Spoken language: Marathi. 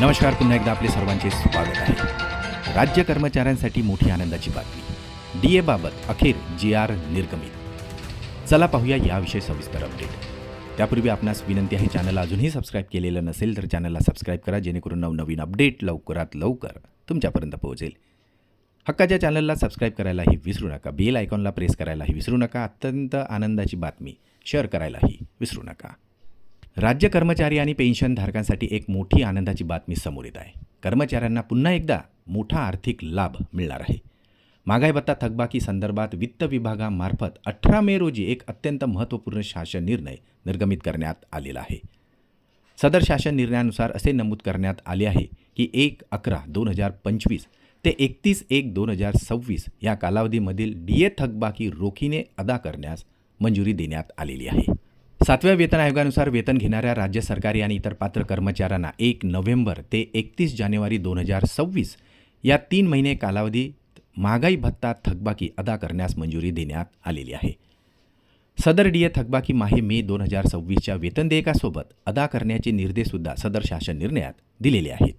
नमस्कार, पुन्हा एकदा आपले सर्वांचे स्वागत आहे. राज्य कर्मचाऱ्यांसाठी मोठी आनंदाची बातमी. DA बाबत अखेर GR निर्गमित. चला पाहूया याविषयी सविस्तर अपडेट. त्यापूर्वी आपणास विनंती आहे, चॅनलला अजूनही सबस्क्राईब केलेलं नसेल तर चॅनलला सबस्क्राईब करा, जेणेकरून नवनवीन अपडेट लवकरात लवकर तुमच्यापर्यंत पोहोचेल. हक्काच्या चॅनलला सबस्क्राईब करायलाही विसरू नका, बेल आयकॉनला प्रेस करायलाही विसरू नका, अत्यंत आनंदाची बातमी शेअर करायलाही विसरू नका. राज्य कर्मचारी आणि पेन्शनधारकांसाठी एक मोठी आनंदाची बातमी समोर येत आहे. कर्मचाऱ्यांना पुन्हा एकदा मोठा आर्थिक लाभ मिळणार आहे. महागाई भत्ता थकबाकी संदर्भात वित्त विभागामार्फत 18 मे रोजी एक अत्यंत महत्त्वपूर्ण शासन निर्णय निर्गमित करण्यात आलेला आहे. सदर शासन निर्णयानुसार असे नमूद करण्यात आले आहे की 1/11/2025 ते 31/1/2026 या कालावधीमधील DA थकबाकी रोखीने अदा करण्यास मंजुरी देण्यात आलेली आहे. 7व्या वेतन आयोगानुसार वेतन घेणाऱ्या राज्य सरकारी आणि इतर पात्र कर्मचाऱ्यांना 1 नोव्हेंबर ते 31 जानेवारी 2026 या 3 महिने कालावधीत महागाई भत्ता थकबाकी अदा करण्यास मंजुरी देण्यात आलेली आहे. सदर DA थकबाकी माहे मे 2026च्या वेतन देयकासोबत अदा करण्याचे निर्देशसुद्धा सदर शासन निर्णयात दिलेले आहेत.